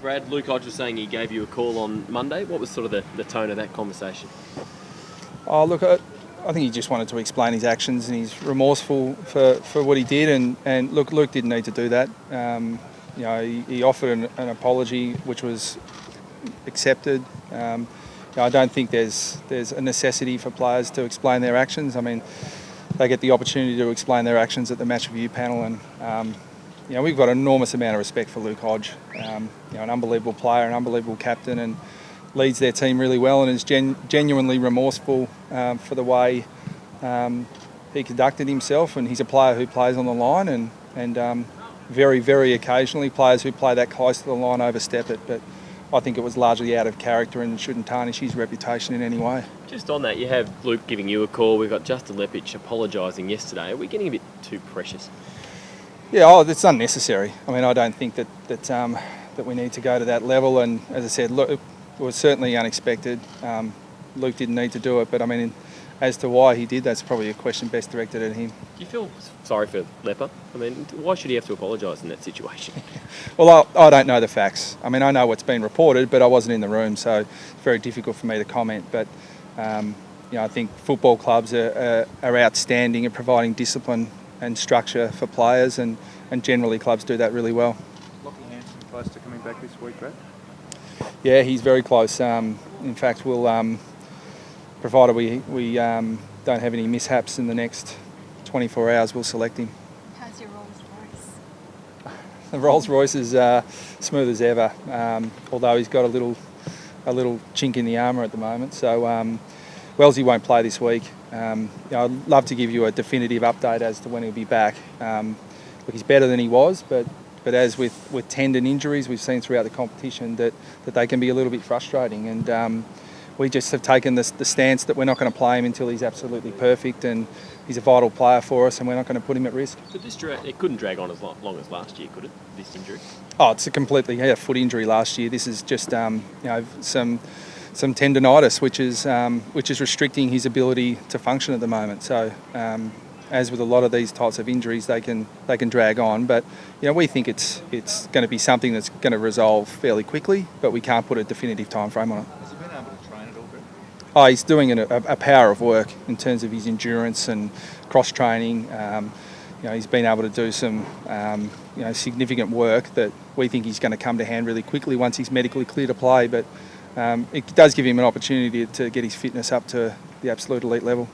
Brad, Luke Hodge was saying he gave you a call on Monday. What was sort of the tone of that conversation? Oh, look, I think he just wanted to explain his actions, and he's remorseful for what he did. And look, Luke didn't need to do that. He offered an apology, which was accepted. I don't think there's a necessity for players to explain their actions. I mean, they get the opportunity to explain their actions at the match review panel, and we've got an enormous amount of respect for Luke Hodge. An unbelievable player, an unbelievable captain, and leads their team really well, and is genuinely remorseful for the way he conducted himself. And he's a player who plays on the line, and very, very occasionally players who play that close to the line overstep it. But I think it was largely out of character and shouldn't tarnish his reputation in any way. Just on that, you have Luke giving you a call. We've got Justin Lepich apologising yesterday. Are we getting a bit too precious? Yeah, it's unnecessary. I mean, I don't think that we need to go to that level. And as I said, look, it was certainly unexpected. Luke didn't need to do it, but I mean, as to why he did, that's probably a question best directed at him. Do you feel sorry for Leper? I mean, why should he have to apologise in that situation? Well, I don't know the facts. I mean, I know what's been reported, but I wasn't in the room, so it's very difficult for me to comment. But I think football clubs are outstanding at providing discipline and structure for players, and generally clubs do that really well. Lachie Hansen close to coming back this week, Brad? Yeah, he's very close. In fact, we'll, provided we don't have any mishaps in the next 24 hours, we'll select him. How's your Rolls Royce? The Rolls Royce is smooth as ever, although he's got a little chink in the armour at the moment. So Wellesley won't play this week. I'd love to give you a definitive update as to when he'll be back. Look, he's better than he was, but as with tendon injuries, we've seen throughout the competition that they can be a little bit frustrating. And we just have taken the stance that we're not going to play him until he's absolutely perfect, and he's a vital player for us, and we're not going to put him at risk. But it couldn't drag on as long as last year, could it, this injury? Oh, it's he had a foot injury last year. This is just some tendonitis, which is restricting his ability to function at the moment. So as with a lot of these types of injuries, they can drag on. But we think it's going to be something that's going to resolve fairly quickly, but we can't put a definitive time frame on it. Has he been able to train at all, Brad? Oh, he's doing a power of work in terms of his endurance and cross training. He's been able to do some significant work that we think he's going to come to hand really quickly once he's medically clear to play. But it does give him an opportunity to get his fitness up to the absolute elite level.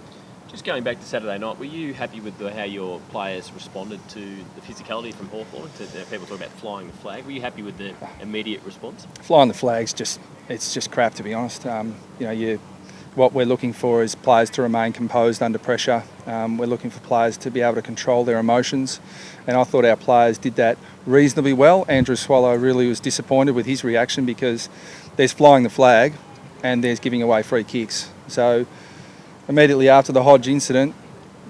Just going back to Saturday night, were you happy with how your players responded to the physicality from Hawthorn? People talk about flying the flag. Were you happy with the immediate response? Flying the flag's it's just crap, to be honest. What we're looking for is players to remain composed under pressure. We're looking for players to be able to control their emotions, and I thought our players did that reasonably well. Andrew Swallow really was disappointed with his reaction because there's flying the flag and there's giving away free kicks. So immediately after the Hodge incident,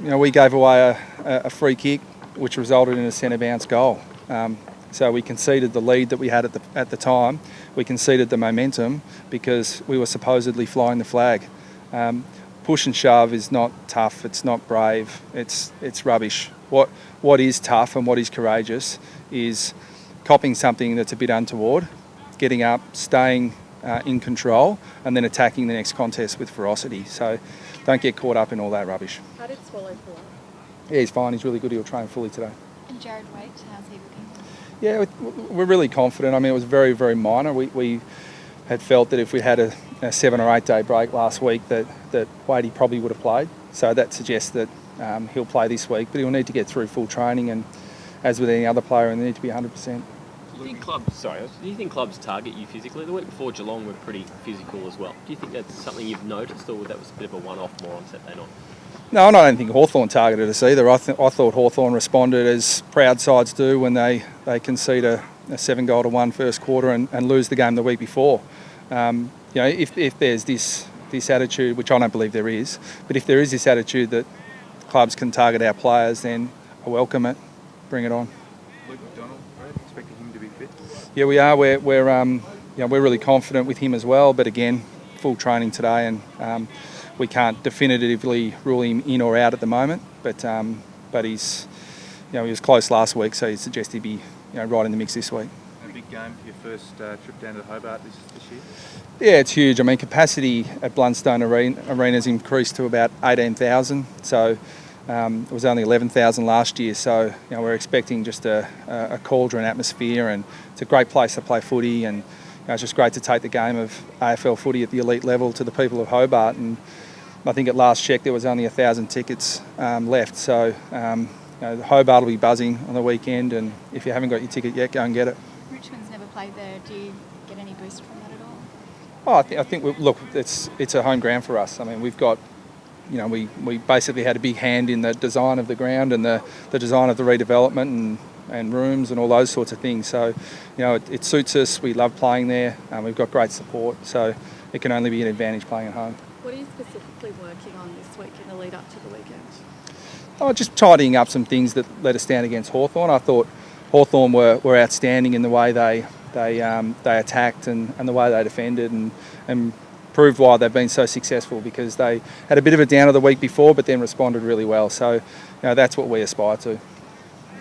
we gave away a free kick which resulted in a centre bounce goal. So we conceded the lead that we had at the time. We conceded the momentum because we were supposedly flying the flag. Push and shove is not tough. It's not brave. It's rubbish. What is tough and what is courageous is copping something that's a bit untoward, getting up, staying in control, and then attacking the next contest with ferocity. So don't get caught up in all that rubbish. How did Swallow feel? Yeah, he's fine. He's really good. He'll train fully today. And Jared Waite, how's he looking? Yeah, we're really confident. I mean, it was very, very minor. We had felt that if we had a 7 or 8 day break last week that Wadey probably would have played. So that suggests that he'll play this week, but he'll need to get through full training, and as with any other player, he'll need to be 100%. Do you think clubs target you physically? The week before Geelong were pretty physical as well. Do you think that's something you've noticed, or that was a bit of a one-off more on Saturday night? No, I don't think Hawthorn targeted us either. I thought Hawthorn responded as proud sides do when they concede a 7-goal-to-1 first quarter and lose the game the week before. If there's this attitude, which I don't believe there is, but if there is this attitude that clubs can target our players, then I welcome it. Bring it on. Luke McDonald, Brad, expecting him to be fit? Yeah, we are. We're really confident with him as well. But again, full training today, and we can't definitively rule him in or out at the moment. But he's, he was close last week, so he suggests he'd be, right in the mix this week. A big big game for your first trip down to Hobart this year? Yeah, it's huge. I mean, capacity at Blundstone Arena's increased to about 18,000. So it was only 11,000 last year. So we're expecting just a cauldron atmosphere, and it's a great place to play footy. And it's just great to take the game of AFL footy at the elite level to the people of Hobart. And I think at last check there was only 1,000 tickets left. So Hobart will be buzzing on the weekend, and if you haven't got your ticket yet, go and get it. Richmond's never played there. Do you get any boost from that at all? Oh, I think look, it's a home ground for us. I mean, we've got, we basically had a big hand in the design of the ground and the design of the redevelopment and rooms and all those sorts of things. So, it suits us. We love playing there. We've got great support, so it can only be an advantage playing at home. What are you specifically working on this week in the lead up to the weekend? Oh, just tidying up some things that let us down against Hawthorn. I thought Hawthorn were outstanding in the way they attacked and the way they defended and proved why they've been so successful, because they had a bit of a downer the week before but then responded really well. So that's what we aspire to.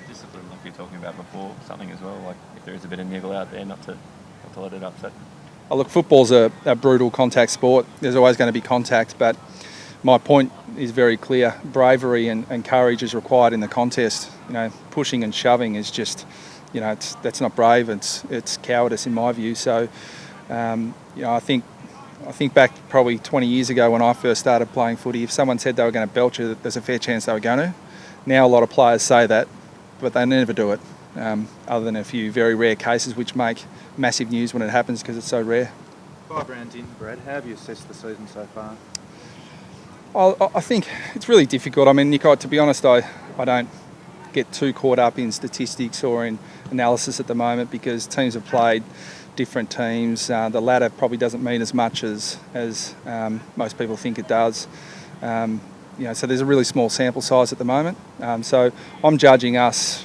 Discipline, like you were talking about before, something as well, like if there is a bit of niggle out there, not to let it upset. Oh, look, football's a brutal contact sport. There's always going to be contact, but my point is very clear. Bravery and courage is required in the contest. Pushing and shoving is just, that's not brave. It's cowardice in my view. So, I think back probably 20 years ago when I first started playing footy, if someone said they were going to belt you, there's a fair chance they were going to. Now a lot of players say that, but they never do it, other than a few very rare cases which make massive news when it happens because it's so rare. 5 rounds in, Brad. How have you assessed the season so far? I think it's really difficult. I mean, Nick, to be honest, I don't get too caught up in statistics or in analysis at the moment, because teams have played different teams. The latter probably doesn't mean as much as most people think it does. So there's a really small sample size at the moment. So I'm judging us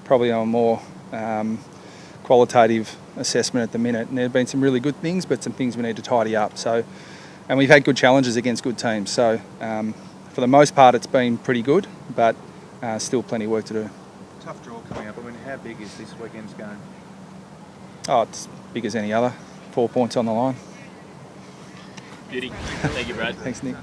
probably on a more qualitative assessment at the minute. And there have been some really good things, but some things we need to tidy up. And we've had good challenges against good teams. So for the most part, it's been pretty good, but still plenty of work to do. Tough draw coming up. I mean, how big is this weekend's game? Oh, it's big as any other. 4 points on the line. Beauty. Thank you, Brad. Thanks, Nick.